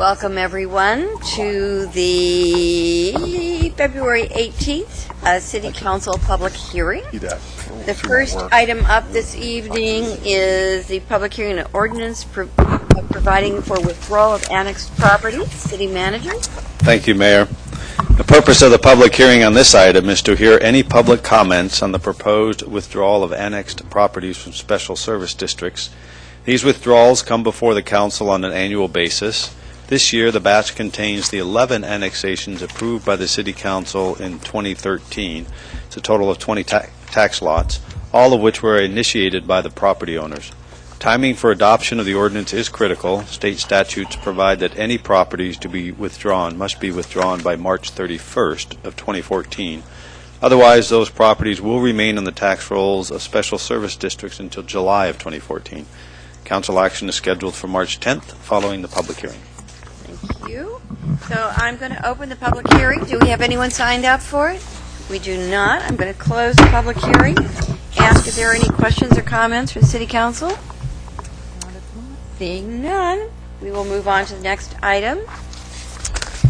Welcome, everyone, to the February 18th City Council public hearing. The first item up this evening is the public hearing and ordinance providing for withdrawal of annexed property. City Manager. Thank you, Mayor. The purpose of the public hearing on this item is to hear any public comments on the proposed withdrawal of annexed properties from special service districts. These withdrawals come before the council on an annual basis. This year, the batch contains the 11 annexations approved by the City Council in 2013. It's a total of 20 tax lots, all of which were initiated by the property owners. Timing for adoption of the ordinance is critical. State statutes provide that any properties to be withdrawn must be withdrawn by March 31st of 2014. Otherwise, those properties will remain on the tax rolls of special service districts until July of 2014. Council action is scheduled for March 10th following the public hearing. Thank you. So I'm going to open the public hearing. Do we have anyone signed up for it? We do not. I'm going to close the public hearing. Ask if there are any questions or comments from the City Council. Seeing none, we will move on to the next item.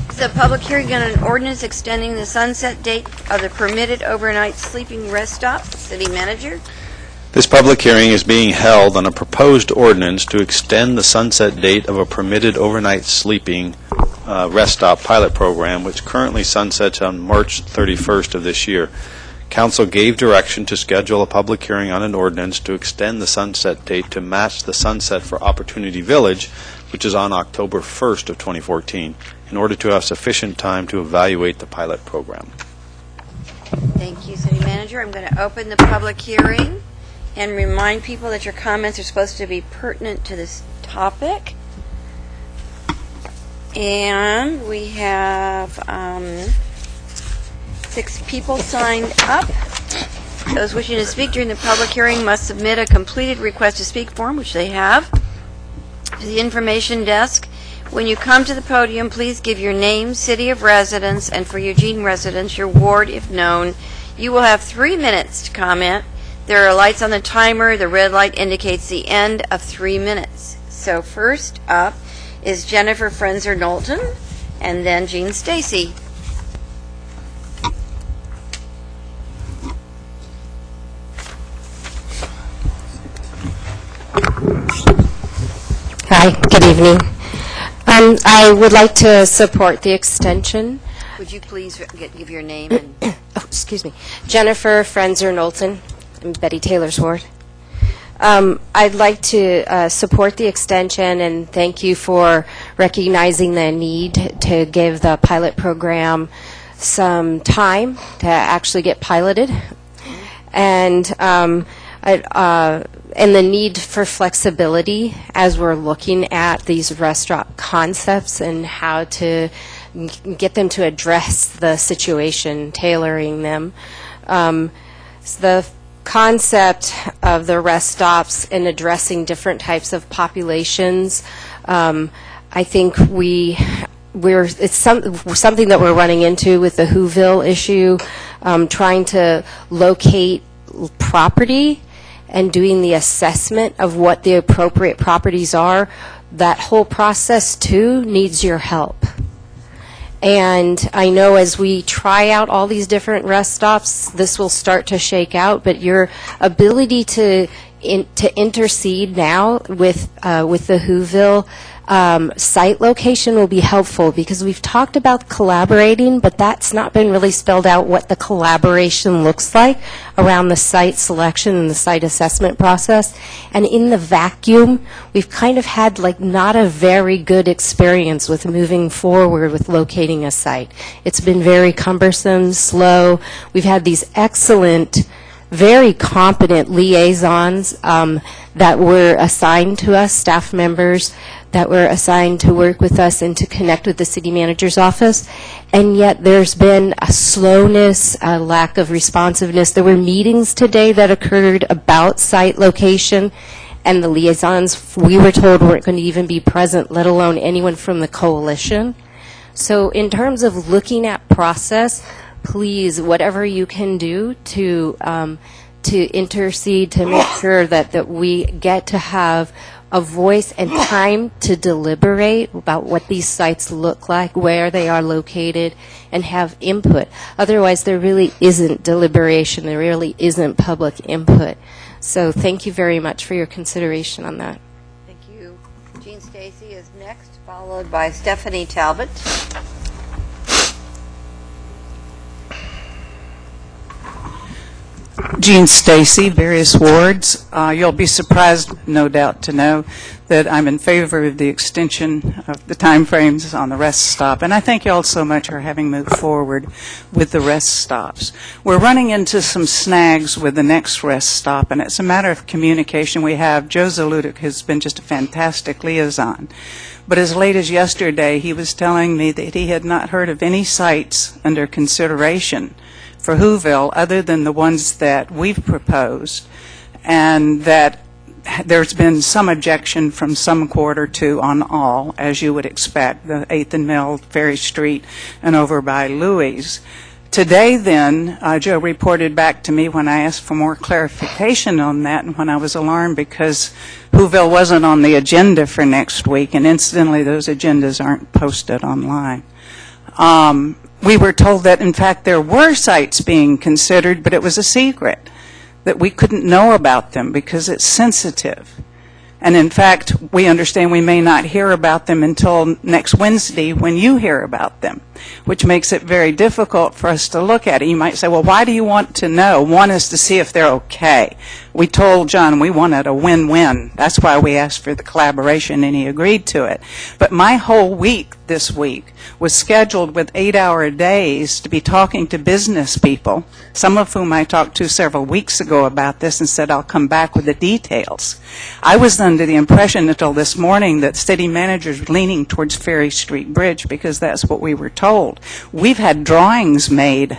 This is a public hearing on an ordinance extending the sunset date of the permitted overnight sleeping rest stop. City Manager. This public hearing is being held on a proposed ordinance to extend the sunset date of a permitted overnight sleeping rest stop pilot program, which currently sunsets on March 31st of this year. Council gave direction to schedule a public hearing on an ordinance to extend the sunset date to match the sunset for Opportunity Village, which is on October 1st of 2014, in order to have sufficient time to evaluate the pilot program. Thank you, City Manager. I'm going to open the public hearing and remind people that your comments are supposed to be pertinent to this topic. And we have 6 people signed up. Those wishing to speak during the public hearing must submit a completed request to speak form, which they have, to the information desk. When you come to the podium, please give your name, city of residence, and for Eugene residents, your ward if known. You will have 3 minutes to comment. There are lights on the timer. The red light indicates the end of 3 minutes. So first up is Jennifer Frenzer Knowlton, and then Jean Stacy. Hi, good evening. I would like to support the extension. Would you please give your name? And Oh, excuse me. Jennifer Frenzer Knowlton. I'm Betty Taylor's ward. I'd like to support the extension and thank you for recognizing the need to give the pilot program some time to actually get piloted, and the need for flexibility as we're looking at these restaurant concepts and how to get them to address the situation, tailoring them. The concept of the rest stops and addressing different types of populations, I think it's something that we're running into with the Whoville issue, trying to locate property and doing the assessment of what the appropriate properties are. That whole process too needs your help. And I know as we try out all these different rest stops, this will start to shake out, but your ability to intercede now with the Whoville site location will be helpful, because we've talked about collaborating, but that's not been really spelled out what the collaboration looks like around the site selection and the site assessment process. And in the vacuum, we've kind of had like not a very good experience with moving forward with locating a site. It's been very cumbersome, slow. We've had these excellent, very competent liaisons that were assigned to us, staff members that were assigned to work with us and to connect with the city manager's office, and yet there's been a slowness, a lack of responsiveness. There were meetings today that occurred about site location, and the liaisons, we were told, weren't going to even be present, let alone anyone from the coalition. So in terms of looking at process, please, whatever you can do to to intercede to make sure that we get to have a voice and time to deliberate about what these sites look like, where they are located, and have input. Otherwise, there really isn't deliberation. There really isn't public input. So thank you very much for your consideration on that. Thank you. Jean Stacy is next, followed by Stephanie Talbot. Jean Stacy, various wards. You'll be surprised, no doubt, to know that I'm in favor of the extension of the timeframes on the rest stop. And I thank you all so much for having moved forward with the rest stops. We're running into some snags with the next rest stop, and it's a matter of communication we have. Joe Zaludik has been just a fantastic liaison. But as late as yesterday, he was telling me that he had not heard of any sites under consideration for Whoville other than the ones that we've proposed, and that there's been some objection from some quart or two on all, as you would expect, the 8th and Mill, Ferry Street, and over by Louis. Today, then, Joe reported back to me when I asked for more clarification on that, and when I was alarmed because Whoville wasn't on the agenda for next week, and incidentally, those agendas aren't posted online. We were told that, in fact, there were sites being considered, but it was a secret, that we couldn't know about them because it's sensitive. And in fact, we understand we may not hear about them until next Wednesday when you hear about them, which makes it very difficult for us to look at it. You might say, well, why do you want to know? One is to see if they're okay. We told John we wanted a win-win. That's why we asked for the collaboration, and he agreed to it. But my whole week this week was scheduled with 8-hour days to be talking to business people, some of whom I talked to several weeks ago about this and said I'll come back with the details. I was under the impression until this morning that city managers were leaning towards Ferry Street Bridge because that's what we were told. We've had drawings made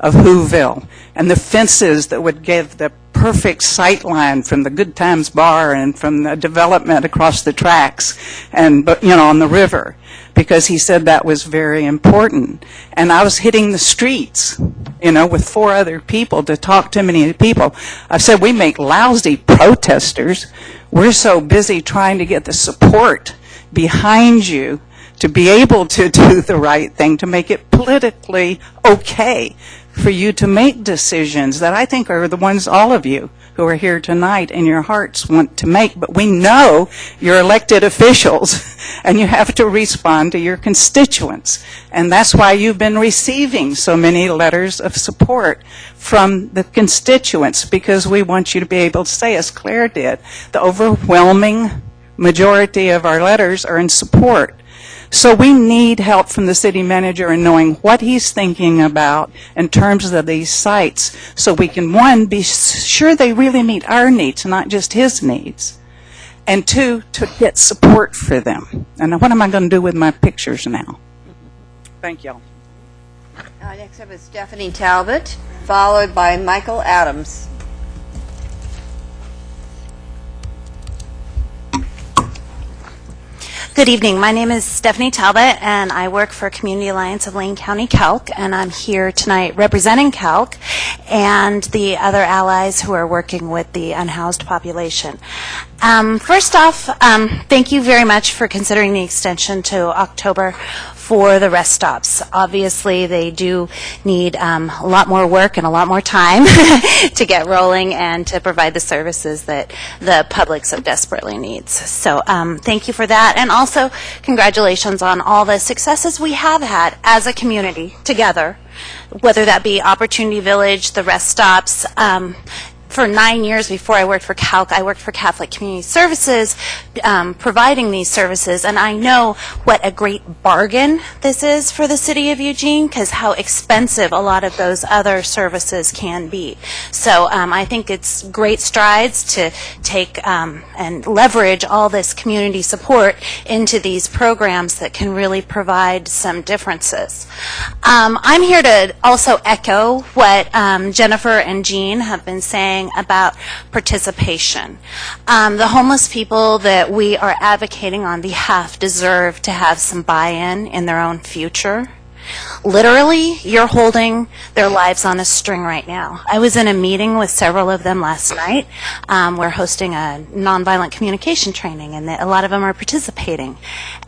of Whoville and the fences that would give the perfect sight line from the Good Times Bar and from the development across the tracks and, on the river, because he said that was very important. And I was hitting the streets, with 4 other people to talk to many people. I said, we make lousy protesters. We're so busy trying to get the support behind you to be able to do the right thing, to make it politically okay for you to make decisions that I think are the ones all of you who are here tonight in your hearts want to make. But we know you're elected officials and you have to respond to your constituents. And that's why you've been receiving so many letters of support from the constituents, because we want you to be able to say, as Claire did, the overwhelming majority of our letters are in support. So we need help from the city manager in knowing what he's thinking about in terms of these sites, so we can, 1, be sure they really meet our needs, not just his needs, and 2, to get support for them. And what am I going to do with my pictures now? Thank y'all. Next up is Stephanie Talbot, followed by Michael Adams. Good evening. My name is Stephanie Talbot, and I work for Community Alliance of Lane County Calc, and I'm here tonight representing Calc and the other allies who are working with the unhoused population. First off, thank you very much for considering the extension to October for the rest stops. Obviously, they do need a lot more work and a lot more time to get rolling and to provide the services that the public so desperately needs. So thank you for that. And also, congratulations on all the successes we have had as a community together, whether that be Opportunity Village, the rest stops. For 9 years before I worked for Calc, I worked for Catholic Community Services, providing these services, and I know what a great bargain this is for the city of Eugene, because how expensive a lot of those other services can be. So I think it's great strides to take and leverage all this community support into these programs that can really provide some differences. I'm here to also echo what Jennifer and Jean have been saying about participation. The homeless people that we are advocating on behalf deserve to have some buy-in in their own future. Literally, you're holding their lives on a string right now. I was in a meeting with several of them last night. We're hosting a nonviolent communication training, and a lot of them are participating.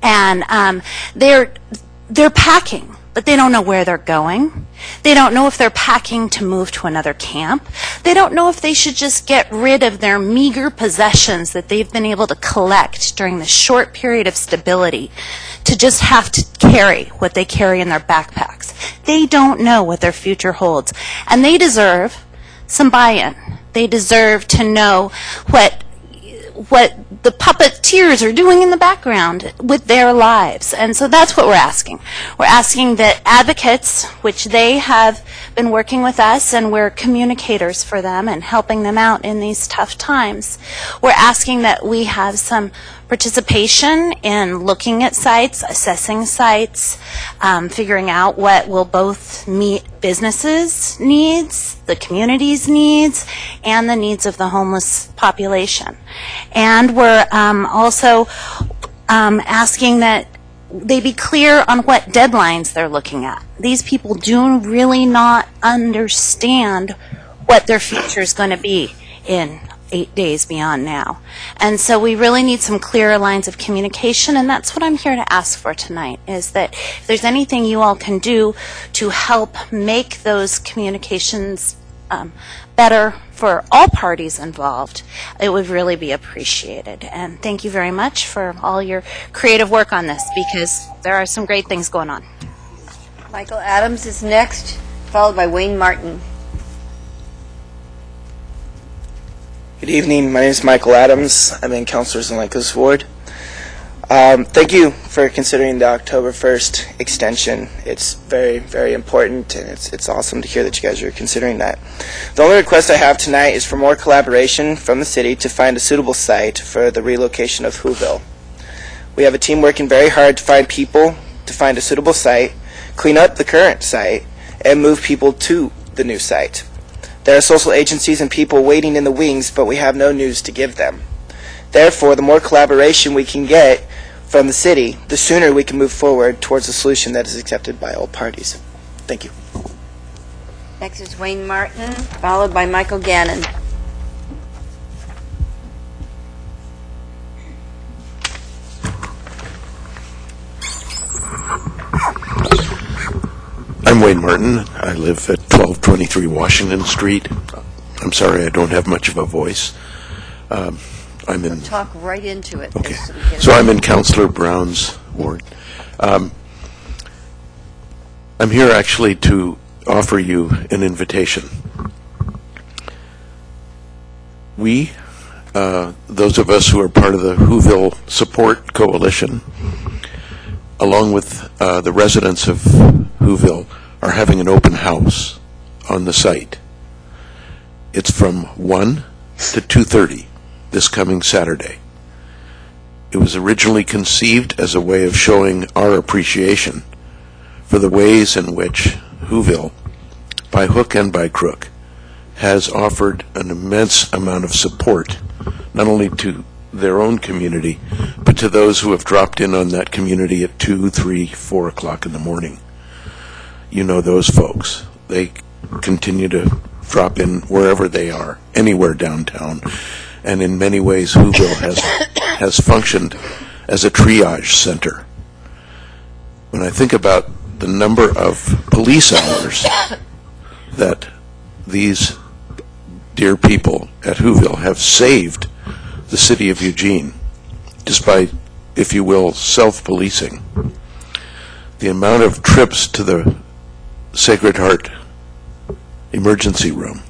And they're packing, but they don't know where they're going. They don't know if they're packing to move to another camp. They don't know if they should just get rid of their meager possessions that they've been able to collect during the short period of stability to just have to carry what they carry in their backpacks. They don't know what their future holds. And they deserve some buy-in. They deserve to know what the puppeteers are doing in the background with their lives. And so that's what we're asking. We're asking that advocates, which they have been working with us, and we're communicators for them and helping them out in these tough times, we're asking that we have some participation in looking at sites, assessing sites, figuring out what will both meet businesses' needs, the community's needs, and the needs of the homeless population. And we're also asking that they be clear on what deadlines they're looking at. These people do really not understand what their future is going to be in 8 days beyond now. And so we really need some clearer lines of communication, and that's what I'm here to ask for tonight, is that if there's anything you all can do to help make those communications better for all parties involved, it would really be appreciated. And thank you very much for all your creative work on this, because there are some great things going on. Michael Adams is next, followed by Wayne Martin. Good evening. My name is Michael Adams. I'm in Councilor Zelenko's ward. Thank you for considering the October 1st extension. It's very, very important, and it's awesome to hear that you guys are considering that. The only request I have tonight is for more collaboration from the city to find a suitable site for the relocation of Whoville. We have a team working very hard to find people, to find a suitable site, clean up the current site, and move people to the new site. There are social agencies and people waiting in the wings, but we have no news to give them. Therefore, the more collaboration we can get from the city, the sooner we can move forward towards a solution that is accepted by all parties. Thank you. Next is Wayne Martin, followed by Michael Gannon. I'm Wayne Martin. I live at 1223 Washington Street. I'm sorry I don't have much of a voice. I'm in. Talk right into it. Okay. So I'm in Councilor Brown's ward. I'm here actually to offer you an invitation. We, those of us who are part of the Whoville Support Coalition, along with the residents of Whoville, are having an open house on the site. It's from 1 to 2:30 this coming Saturday. It was originally conceived as a way of showing our appreciation for the ways in which Whoville, by hook and by crook, has offered an immense amount of support, not only to their own community, but to those who have dropped in on that community at 2, 3, 4 o'clock in the morning. You know those folks. They continue to drop in wherever they are, anywhere downtown. And in many ways, Whoville has functioned as a triage center. When I think about the number of police hours that these dear people at Whoville have saved the city of Eugene, just by, if you will, self-policing, the amount of trips to the Sacred Heart emergency room,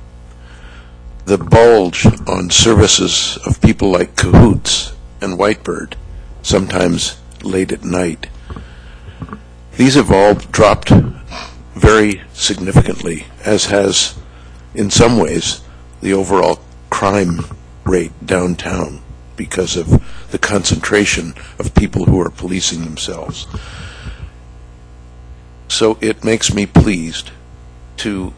the bulge on services of people like Cahoots and Whitebird, sometimes late at night, these have all dropped very significantly, as has, in some ways, the overall crime rate downtown because of the concentration of people who are policing themselves. So it makes me pleased to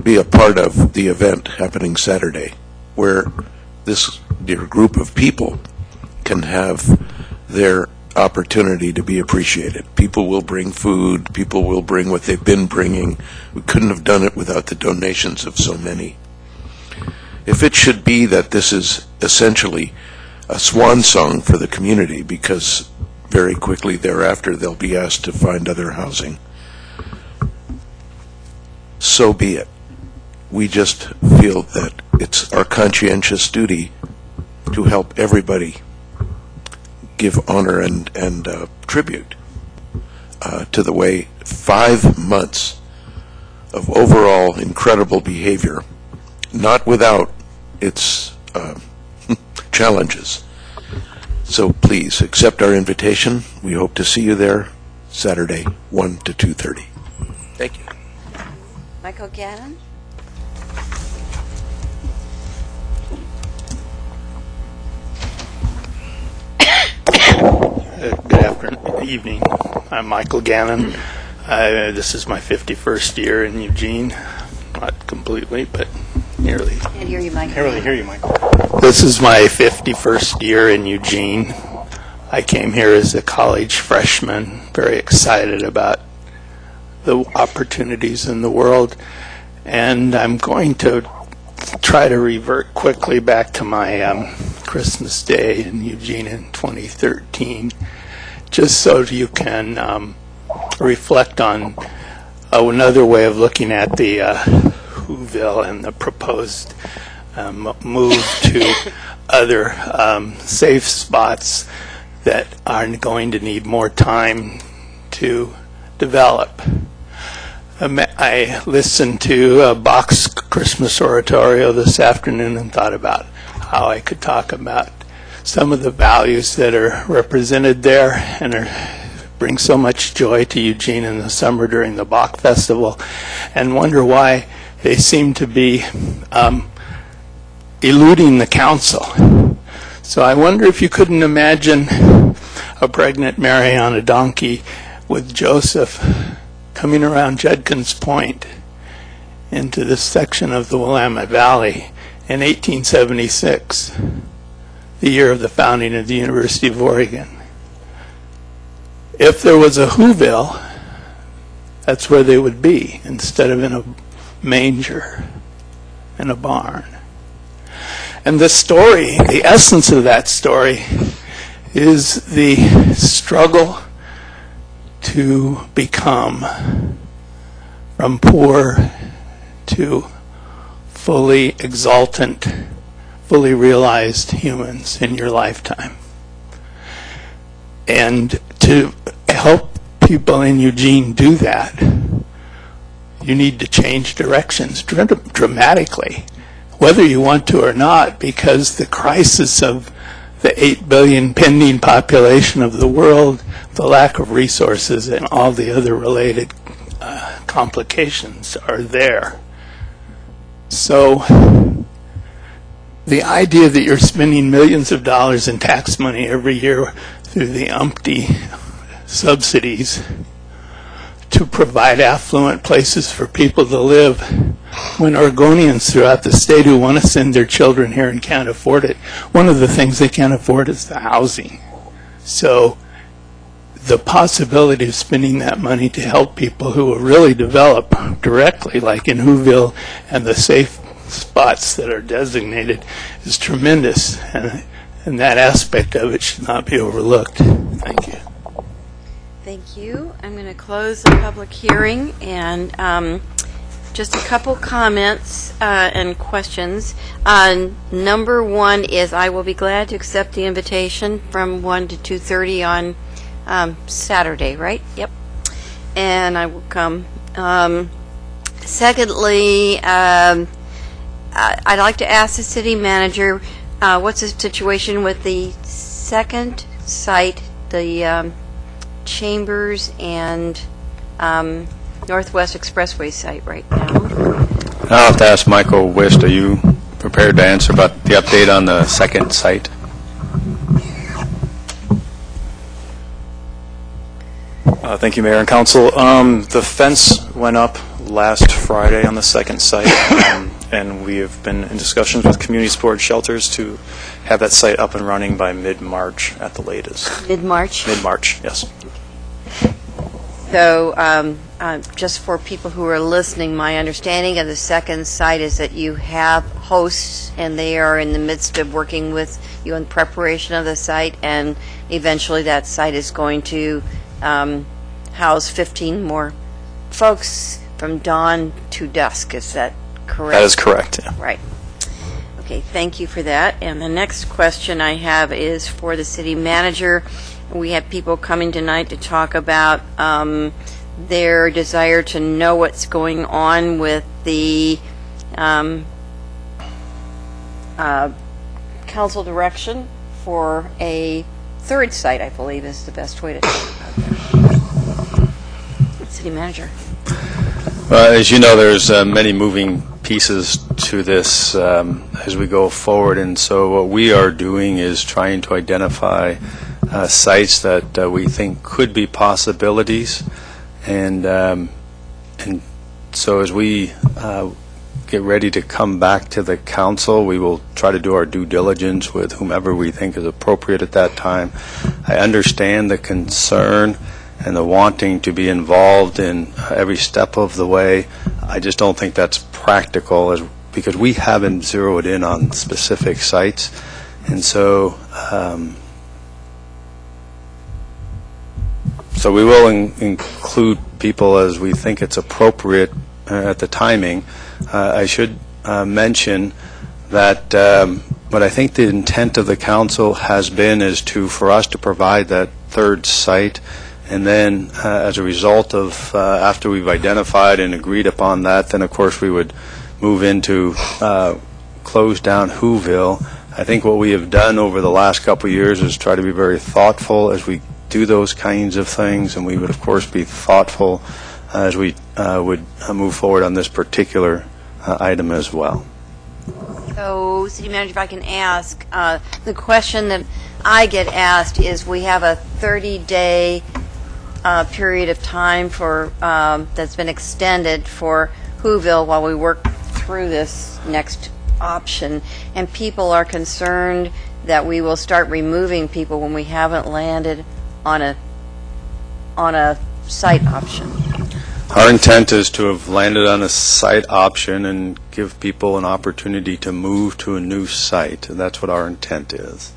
be a part of the event happening Saturday, where this dear group of people can have their opportunity to be appreciated. People will bring food, people will bring what they've been bringing. We couldn't have done it without the donations of so many. If it should be that this is essentially a swan song for the community, because very quickly thereafter they'll be asked to find other housing, so be it. We just feel that it's our conscientious duty to help everybody give honor and tribute to the way 5 months of overall incredible behavior, not without its challenges. So please accept our invitation. We hope to see you there Saturday, 1 to 2:30. Thank you. Michael Gannon? Good evening. I'm Michael Gannon. This is my 51st year in Eugene. Not completely, but nearly. Can't hear you, Michael. Can't really hear you, Michael. This is my 51st year in Eugene. I came here as a college freshman, very excited about the opportunities in the world, and I'm going to try to revert quickly back to my Christmas Day in Eugene in 2013, just so you can reflect on another way of looking at the Whoville and the proposed move to other safe spots that are going to need more time to develop. I listened to a Bach's Christmas oratorio this afternoon and thought about how I could talk about some of the values that are represented there and bring so much joy to Eugene in the summer during the Bach Festival, and wonder why they seem to be eluding the council. So I wonder if you couldn't imagine a pregnant Mary on a donkey with Joseph coming around Judkins Point into this section of the Willamette Valley in 1876, the year of the founding of the University of Oregon. If there was a Whoville, that's where they would be, instead of in a manger, in a barn. And the story, the essence of that story, is the struggle to become from poor to fully exultant, fully realized humans in your lifetime. And to help people in Eugene do that, you need to change directions dramatically, whether you want to or not, because the crisis of the 8 billion pending population of the world, the lack of resources, and all the other related complications are there. So the idea that you're spending millions of dollars in tax money every year through the umpty subsidies to provide affluent places for people to live, when Oregonians throughout the state who want to send their children here and can't afford it, one of the things they can't afford is the housing. So the possibility of spending that money to help people who will really develop directly, like in Whoville and the safe spots that are designated, is tremendous, and that aspect of it should not be overlooked. Thank you. Thank you. I'm going to close the public hearing, and just a couple comments and questions. Number one is I will be glad to accept the invitation from 1 to 2:30 on Saturday, right? Yep. And I will come. Secondly, I'd like to ask the city manager, what's the situation with the second site, the Chambers and Northwest Expressway site right now? I'll have to ask Michael Wist, are you prepared to answer about the update on the second site? Thank you, Mayor and Council. The fence went up last Friday on the second site. and we have been in discussions with community support shelters to have that site up and running by mid-March at the latest. Mid-March? Mid-March, yes. So, just for people who are listening, my understanding of the second site is that you have hosts, and they are in the midst of working with you in preparation of the site, and eventually that site is going to house 15 more folks from dawn to dusk. Is that correct? That is correct, yeah. Right. Okay, thank you for that. And the next question I have is for the city manager. We have people coming tonight to talk about their desire to know what's going on with the council direction for a third site, I believe is the best way to talk about that. City manager. As you know, there's many moving pieces to this as we go forward, and so what we are doing is trying to identify sites that we think could be possibilities, and so as we get ready to come back to the council, we will try to do our due diligence with whomever we think is appropriate at that time. I understand the concern and the wanting to be involved in every step of the way. I just don't think that's practical because we haven't zeroed in on specific sites. And so so we will include people as we think it's appropriate at the timing. I should mention that what I think the intent of the council has been is for us to provide that third site, and then as a result of after we've identified and agreed upon that, then of course we would move into close down Whoville. I think what we have done over the last couple of years is try to be very thoughtful as we do those kinds of things, and we would of course be thoughtful as we would move forward on this particular item as well. So, city manager, if I can ask, the question that I get asked is we have a 30-day period of time for that's been extended for Whoville while we work through this next option, and people are concerned that we will start removing people when we haven't landed on a site option. Our intent is to have landed on a site option and give people an opportunity to move to a new site. That's what our intent is.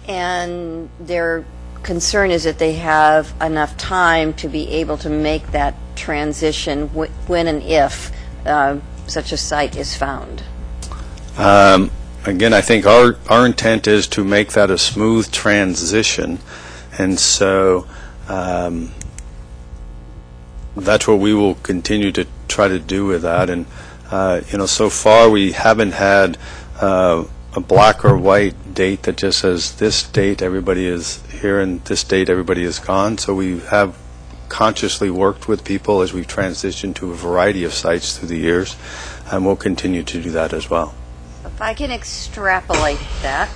And their concern is that they have enough time to be able to make that transition when and if such a site is found. Again, I think our intent is to make that a smooth transition, and so that's what we will continue to try to do with that. And so far we haven't had a black or white date that just says this date everybody is here and this date everybody is gone. So we have consciously worked with people as we've transitioned to a variety of sites through the years, and we'll continue to do that as well. If I can extrapolate that,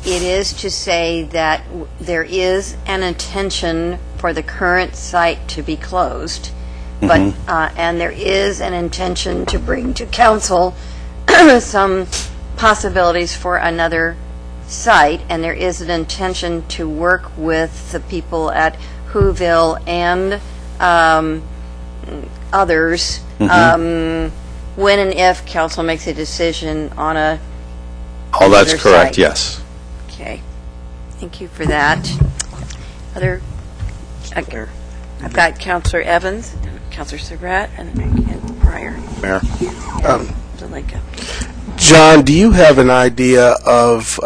it is to say that there is an intention for the current site to be closed, but and there is an intention to bring to council some possibilities for another site, and there is an intention to work with the people at Whoville and others when and if council makes a decision on a All that's another correct, site. yes. Okay, thank you for that. Other, I've got Councilor Evans, Councilor Surratt, and Pryor. Mayor. Zelenka. John, do you have an idea of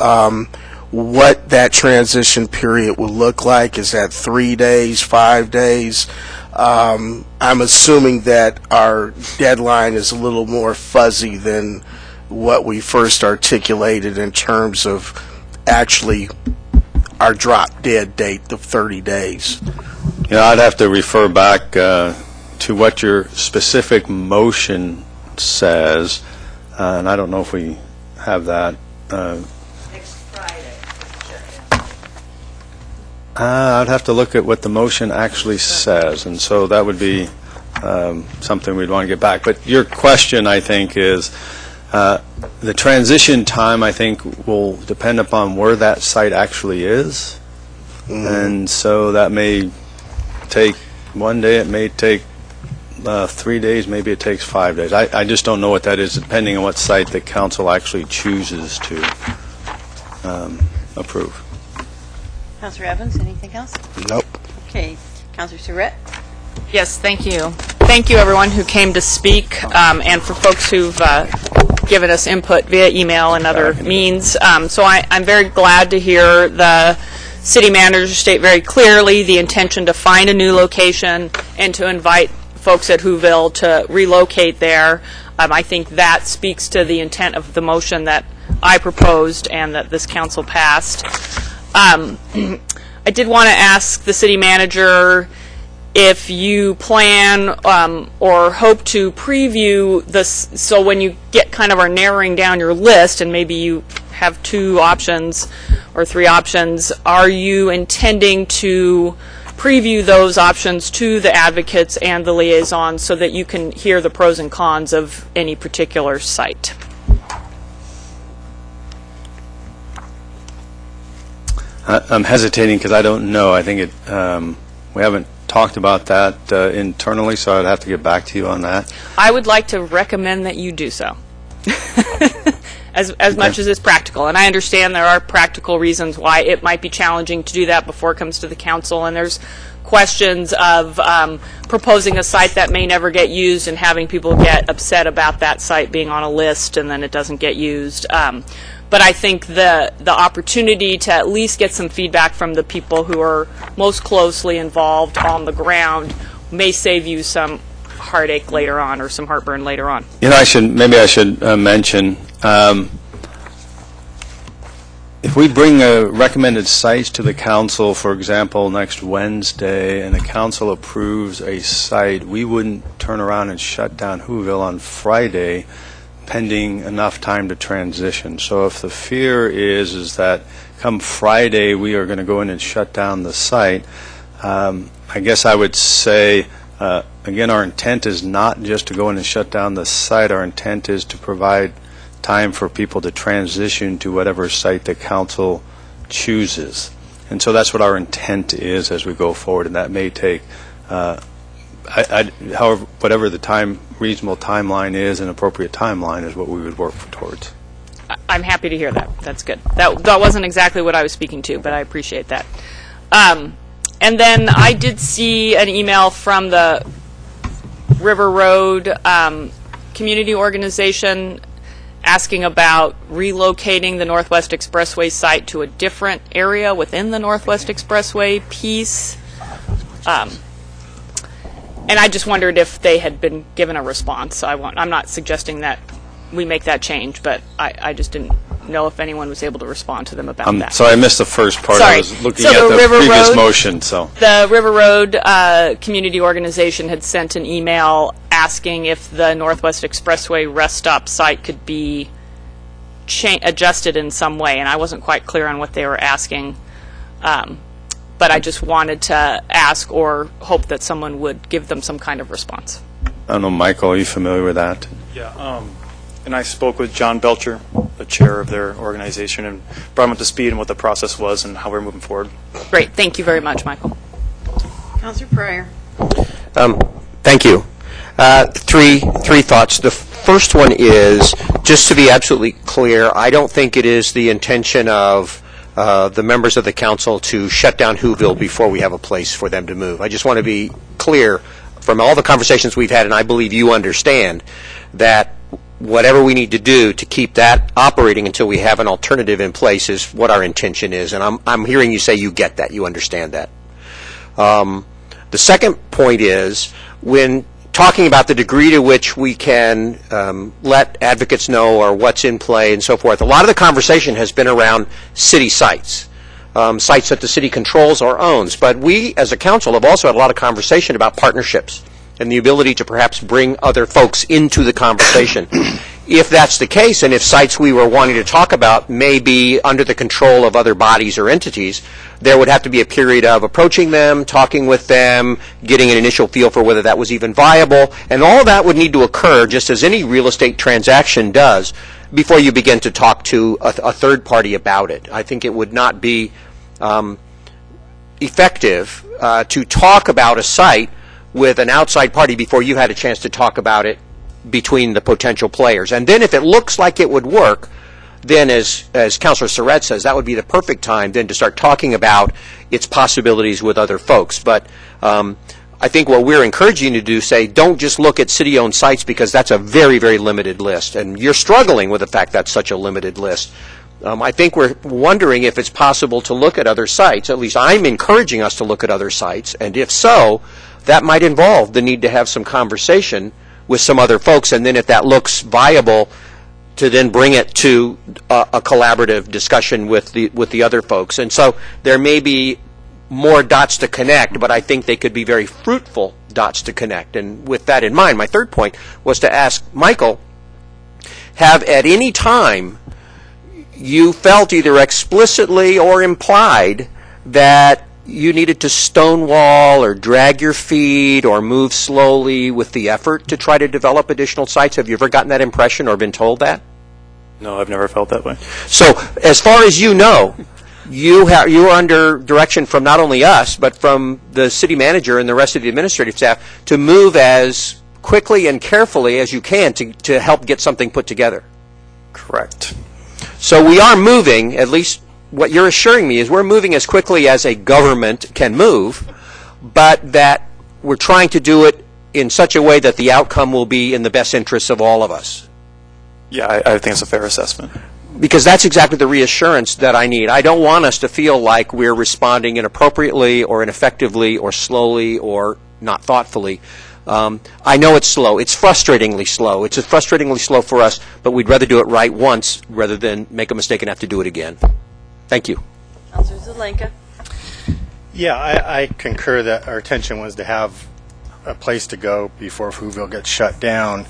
what that transition period will look like? Is that 3 days, 5 days? I'm assuming that our deadline is a little more fuzzy than what we first articulated in terms of actually our drop dead date of 30 days. I'd have to refer back to what your specific motion says, and I don't know if we have that. Next Friday. I'd have to look at what the motion actually says, and so that would be something we'd want to get back. But your question, I think, is The transition time, I think, will depend upon where that site actually is. And so that may take one day, it may take 3 days, maybe it takes 5 days. I just don't know what that is, depending on what site the council actually chooses to approve. Councilor Evans, anything else? Nope. Okay. Councilor Surratt? Yes, thank you. Thank you, everyone who came to speak, and for folks who've given us input via email and other means. So I'm very glad to hear the city manager state very clearly the intention to find a new location and to invite folks at Whoville to relocate there. I think that speaks to the intent of the motion that I proposed and that this council passed. I did want to ask the city manager if you plan or hope to preview this, so when you get kind of are narrowing down your list and maybe you have 2 options or 3 options, are you intending to preview those options to the advocates and the liaisons so that you can hear the pros and cons of any particular site? I'm hesitating because I don't know. I think we haven't talked about that internally, so I'd have to get back to you on that. I would like to recommend that you do so. As much as it's practical. And I understand there are practical reasons why it might be challenging to do that before it comes to the council, and there's questions of proposing a site that may never get used and having people get upset about that site being on a list and then it doesn't get used. But I think the opportunity to at least get some feedback from the people who are most closely involved on the ground may save you some heartache later on or some heartburn later on. You know, maybe I should mention, if we bring recommended sites to the council, for example, next Wednesday, and the council approves a site, we wouldn't turn around and shut down Whoville on Friday pending enough time to transition. So if the fear is that come Friday we are going to go in and shut down the site, I guess I would say, again, our intent is not just to go in and shut down the site. Our intent is to provide time for people to transition to whatever site the council chooses. And so that's what our intent is as we go forward, and that may take, however, whatever the reasonable timeline is, an appropriate timeline is what we would work towards. I'm happy to hear that. That's good. That wasn't exactly what I was speaking to, but I appreciate that. And then I did see an email from the River Road Community Organization asking about relocating the Northwest Expressway site to a different area within the Northwest Expressway piece. And I just wondered if they had been given a response. I'm not suggesting that we make that change, but I just didn't know if anyone was able to respond to them about that. Sorry, I missed the first part. Sorry. I was looking So at the the River previous Road- motion. So The River Road Community Organization had sent an email asking if the Northwest Expressway rest stop site could be adjusted in some way, and I wasn't quite clear on what they were asking. But I just wanted to ask or hope that someone would give them some kind of response. I don't know, Michael, are you familiar with that? Yeah, and I spoke with John Belcher, the chair of their organization, and brought him up to speed on what the process was and how we're moving forward. Great. Thank you very much, Michael. Councilor Pryor? Thank you. Three thoughts. The first one is, just to be absolutely clear, I don't think it is the intention of the members of the council to shut down Whoville before we have a place for them to move. I just want to be clear from all the conversations we've had, and I believe you understand, that whatever we need to do to keep that operating until we have an alternative in place is what our intention is. And I'm hearing you say you get that, you understand that. The second point is, when talking about the degree to which we can let advocates know or what's in play and so forth, a lot of the conversation has been around city sites, sites that the city controls or owns. But we, as a council, have also had a lot of conversation about partnerships and the ability to perhaps bring other folks into the conversation. if that's the case, and if sites we were wanting to talk about may be under the control of other bodies or entities, there would have to be a period of approaching them, talking with them, getting an initial feel for whether that was even viable, and all of that would need to occur, just as any real estate transaction does, before you begin to talk to a third party about it. I think it would not be effective to talk about a site with an outside party before you had a chance to talk about it between the potential players. And then if it looks like it would work, then as Councilor Surratt says, that would be the perfect time then to start talking about its possibilities with other folks. But I think what we're encouraging you to do, say, don't just look at city-owned sites, because that's a very, very limited list. And you're struggling with the fact that's such a limited list. I think we're wondering if it's possible to look at other sites. At least I'm encouraging us to look at other sites. And if so, that might involve the need to have some conversation with some other folks, and then if that looks viable, to then bring it to a collaborative discussion with the other folks. And so there may be more dots to connect, but I think they could be very fruitful dots to connect. And with that in mind, my third point was to ask Michael, have at any time you felt either explicitly or implied that you needed to stonewall or drag your feet or move slowly with the effort to try to develop additional sites? Have you ever gotten that impression or been told that? No, I've never felt that way. So, as far as you know, you are under direction from not only us, but from the city manager and the rest of the administrative staff to move as quickly and carefully as you can to help get something put together. Correct. So we are moving, at least what you're assuring me is we're moving as quickly as a government can move, but that we're trying to do it in such a way that the outcome will be in the best interests of all of us. Yeah, I think it's a fair assessment. Because that's exactly the reassurance that I need. I don't want us to feel like we're responding inappropriately or ineffectively or slowly or not thoughtfully. I know it's slow. It's frustratingly slow. It's frustratingly slow for us, but we'd rather do it right once rather than make a mistake and have to do it again. Thank you. Councilor Zelenka. Yeah, I concur that our intention was to have a place to go before Whoville gets shut down.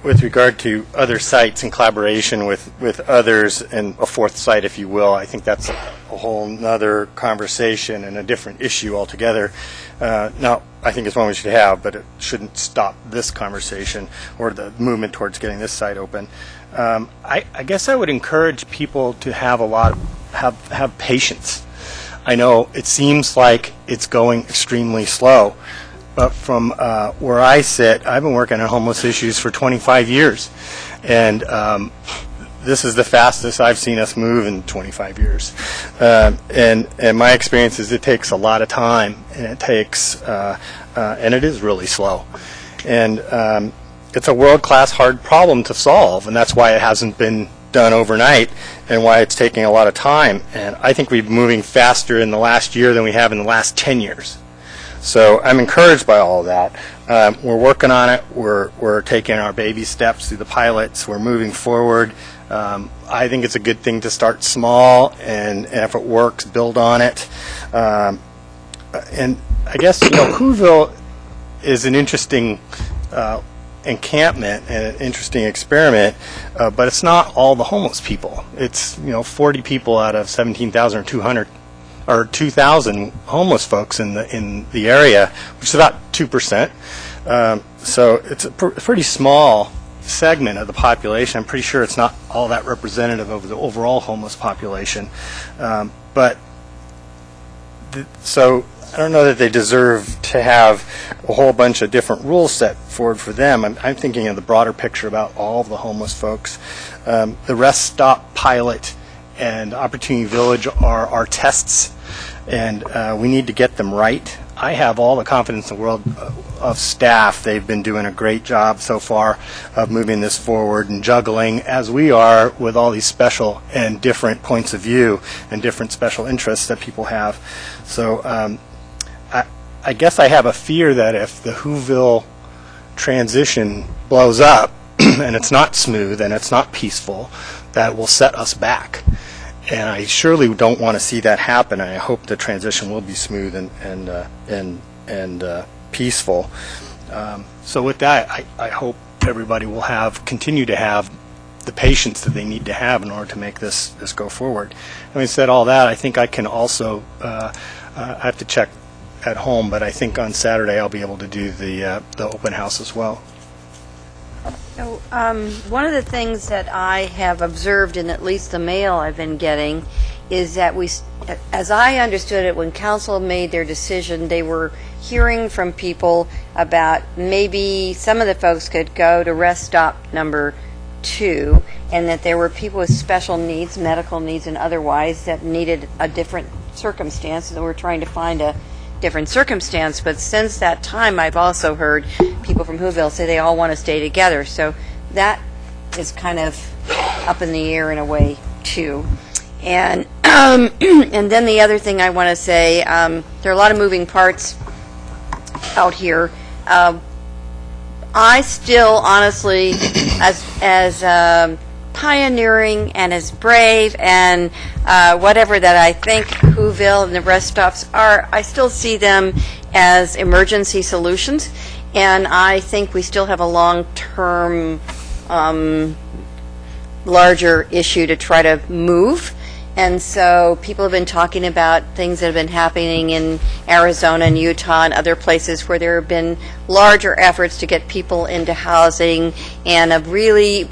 With regard to other sites in collaboration with others and a fourth site, if you will, I think that's a whole nother conversation and a different issue altogether. Now, I think it's one we should have, but it shouldn't stop this conversation or the movement towards getting this site open. I guess I would encourage people to have patience. I know it seems like it's going extremely slow, but from where I sit, I've been working on homeless issues for 25 years, and this is the fastest I've seen us move in 25 years. And my experience is it takes a lot of time, and it is really slow. And it's a world-class hard problem to solve, and that's why it hasn't been done overnight and why it's taking a lot of time. And I think we've been moving faster in the last year than we have in the last 10 years. So I'm encouraged by all of that. We're working on it. We're taking our baby steps through the pilots. We're moving forward. I think it's a good thing to start small, and if it works, build on it. And I guess, Whoville is an interesting encampment and an interesting experiment, but it's not all the homeless people. It's 40 people out of 17,200 or 2,000 homeless folks in the area, which is about 2%. So it's a pretty small segment of the population. I'm pretty sure it's not all that representative of the overall homeless population. So I don't know that they deserve to have a whole bunch of different rules set forward for them. I'm thinking of the broader picture about all of the homeless folks. The Rest Stop pilot and Opportunity Village are our tests, and we need to get them right. I have all the confidence in the world of staff. They've been doing a great job so far of moving this forward and juggling, as we are, with all these special and different points of view and different special interests that people have. So I guess I have a fear that if the Whoville transition blows up and it's not smooth and it's not peaceful, that will set us back. And I surely don't want to see that happen. I hope the transition will be smooth and peaceful. So with that, I hope everybody will continue to have the patience that they need to have in order to make this go forward. Having said all that, I think I can also, I have to check at home, but I think on Saturday I'll be able to do the open house as well. So, one of the things that I have observed in at least the mail I've been getting is that as I understood it, when council made their decision, they were hearing from people about maybe some of the folks could go to rest stop number 2, and that there were people with special needs, medical needs and otherwise, that needed a different circumstance, and we're trying to find a different circumstance. But since that time, I've also heard people from Whoville say they all want to stay together. So that is kind of up in the air in a way, too. And and then the other thing I want to say, there are a lot of moving parts out here. I still, honestly, as pioneering and as brave and whatever that I think Whoville and the rest stops are, I still see them as emergency solutions, and I think we still have a long-term, larger issue to try to move. And so people have been talking about things that have been happening in Arizona and Utah and other places where there have been larger efforts to get people into housing, and a really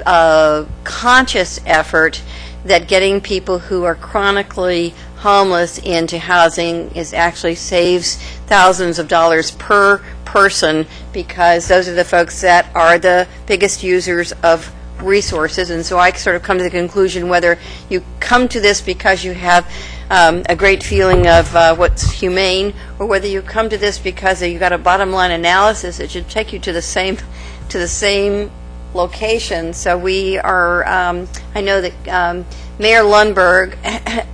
conscious effort that getting people who are chronically homeless into housing actually saves thousands of dollars per person, because those are the folks that are the biggest users of resources. And so I sort of come to the conclusion, whether you come to this because you have a great feeling of what's humane, or whether you come to this because you've got a bottom line analysis, it should take you to the same location. So we are, I know that Mayor Lundberg,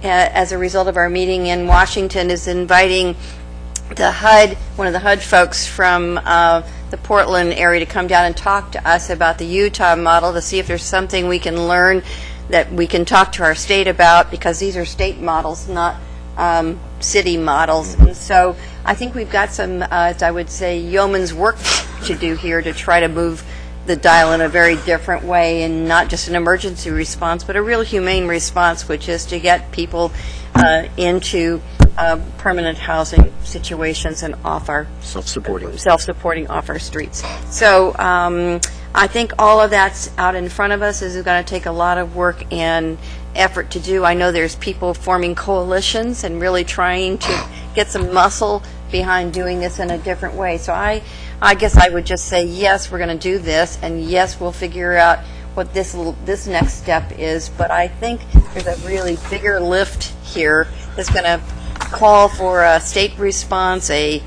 as a result of our meeting in Washington, is inviting the HUD, one of the HUD folks from the Portland area, to come down and talk to us about the Utah model, to see if there's something we can learn that we can talk to our state about, because these are state models, not city models. And so I think we've got some, as I would say, yeoman's work to do here to try to move the dial in a very different way, and not just an emergency response, but a real humane response, which is to get people into permanent housing situations and off our self-supporting off our streets. So I think all of that's out in front of us. This is going to take a lot of work and effort to do. I know there's people forming coalitions and really trying to get some muscle behind doing this in a different way. So I guess I would just say, yes, we're going to do this, and yes, we'll figure out what this next step is. But I think there's a really bigger lift here that's going to call for a state response, a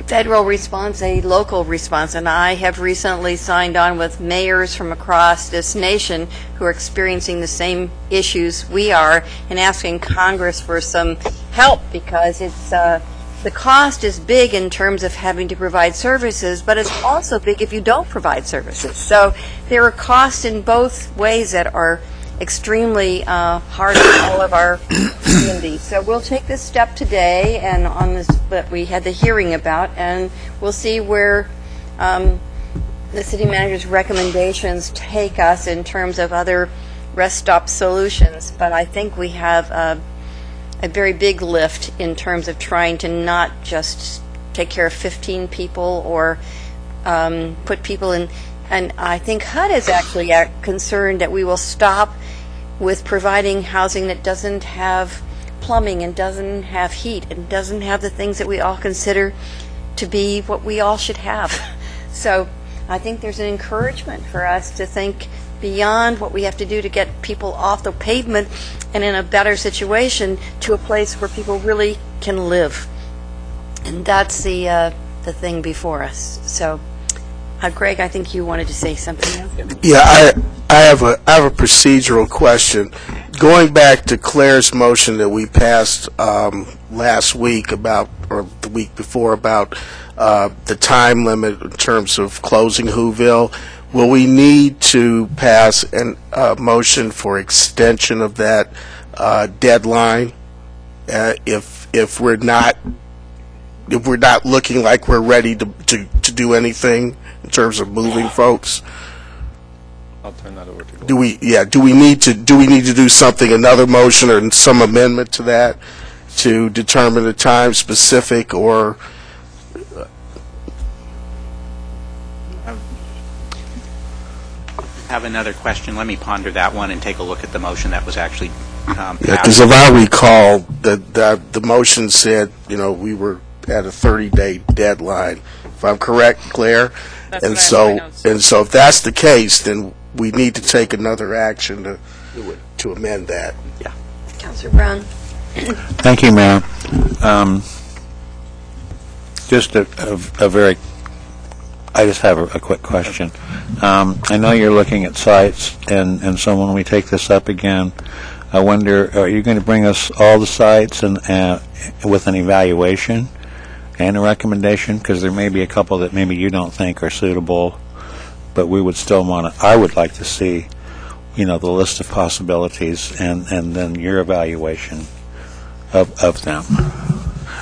federal response, a local response. And I have recently signed on with mayors from across this nation who are experiencing the same issues we are, and asking Congress for some help, because it's the cost is big in terms of having to provide services, but it's also big if you don't provide services. So there are costs in both ways that are extremely hard on all of our communities. So we'll take this step today, and on this that we had the hearing about, and we'll see where the city manager's recommendations take us in terms of other rest stop solutions. But I think we have a very big lift in terms of trying to not just take care of 15 people or put people in. And I think HUD is actually concerned that we will stop with providing housing that doesn't have plumbing and doesn't have heat and doesn't have the things that we all consider to be what we all should have. So I think there's an encouragement for us to think beyond what we have to do to get people off the pavement and in a better situation to a place where people really can live. And that's the thing before us. So Greg, I think you wanted to say something else. Yeah, I have a procedural question. Going back to Claire's motion that we passed last week about, or the week before, about the time limit in terms of closing Whoville, will we need to pass a motion for extension of that deadline if we're not looking like we're ready to to do anything in terms of moving folks? I'll turn that over to Do we need to do something, another motion or some amendment to that to determine the time specific, or have another question. Let me ponder that one and take a look at the motion that was actually passed. because if I recall, the motion said, we were at a 30-day deadline. If I'm correct, Claire? That's And what I have in my so, notes. if that's the case, then we need to take another action to amend that. Councilor Brown? Thank you, Mayor. Just a very, I just have a quick question. I know you're looking at sites, and so when we take this up again, I wonder, are you going to bring us all the sites and with an evaluation and a recommendation? Because there may be a couple that maybe you don't think are suitable, but we would still I would like to see, the list of possibilities and then your evaluation of them,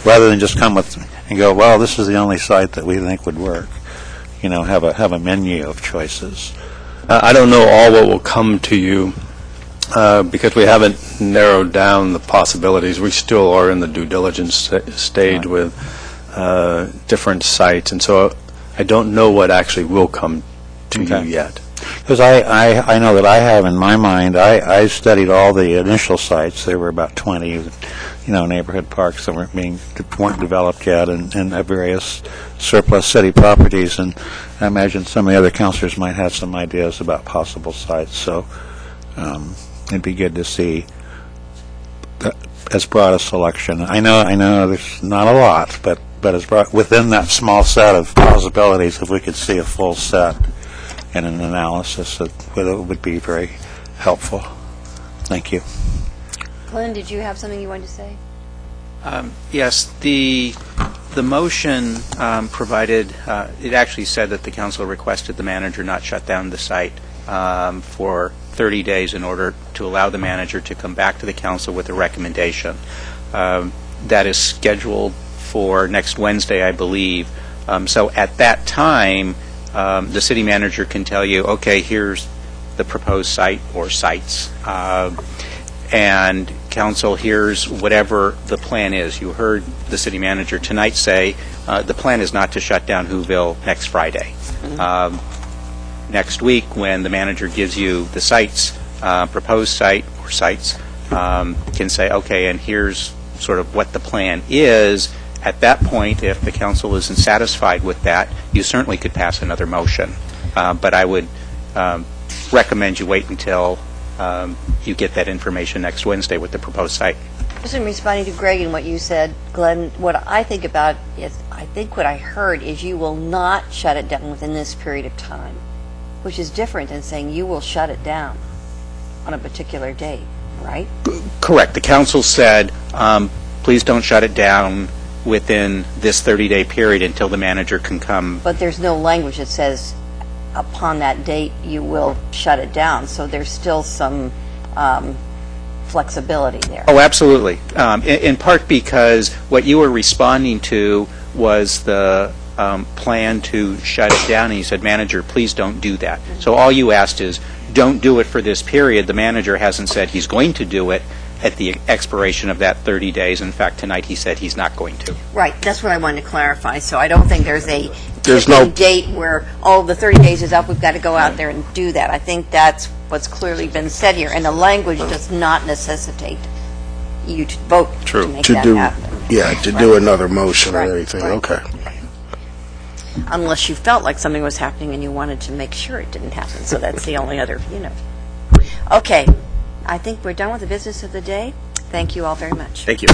rather than just come with and go, well, this is the only site that we think would work. Have a menu of choices. I don't know all what will come to you because we haven't narrowed down the possibilities. We still are in the due diligence stage with different sites, and so I don't know what actually will come to you yet. Because I know that I have in my mind, I studied all the initial sites. There were about 20, neighborhood parks that weren't developed yet, and various surplus city properties. And I imagine some of the other councilors might have some ideas about possible sites. So it'd be good to see as broad a selection. I know there's not a lot, but as broad, within that small set of possibilities, if we could see a full set and an analysis, that would be very helpful. Thank you. Glenn, did you have something you wanted to say? Yes, the motion provided, it actually said that the council requested the manager not shut down the site for 30 days in order to allow the manager to come back to the council with a recommendation. That is scheduled for next Wednesday, I believe. So at that time, the city manager can tell you, okay, here's the proposed site or sites, and council, here's whatever the plan is. You heard the city manager tonight say the plan is not to shut down Whoville next Friday. Next week, when the manager gives you the sites, proposed site or sites, can say, okay, and here's sort of what the plan is. At that point, if the council isn't satisfied with that, you certainly could pass another motion. But I would recommend you wait until you get that information next Wednesday with the proposed site. Just in responding to Greg and what you said, Glenn, what I think about is, I think what I heard is you will not shut it down within this period of time, which is different than saying you will shut it down on a particular date, right? Correct. The council said, please don't shut it down within this 30-day period until the manager can come. But there's no language that says upon that date you will shut it down, so there's still some flexibility there. Oh, absolutely. In part because what you were responding to was the plan to shut it down, and you said, manager, please don't do that. So all you asked is, don't do it for this period. The manager hasn't said he's going to do it at the expiration of that 30 days. In fact, tonight he said he's not going to. Right, that's what I wanted to clarify. So I don't think there's a There's tipping no- date where, oh, the 30 days is up, we've got to go out there and do that. I think that's what's clearly been said here, and the language does not necessitate you to vote to make that happen. To do another motion Right, or anything. right. Okay. Unless you felt like something was happening and you wanted to make sure it didn't happen. So that's the only other, Okay, I think we're done with the business of the day. Thank you all very much. Thank you.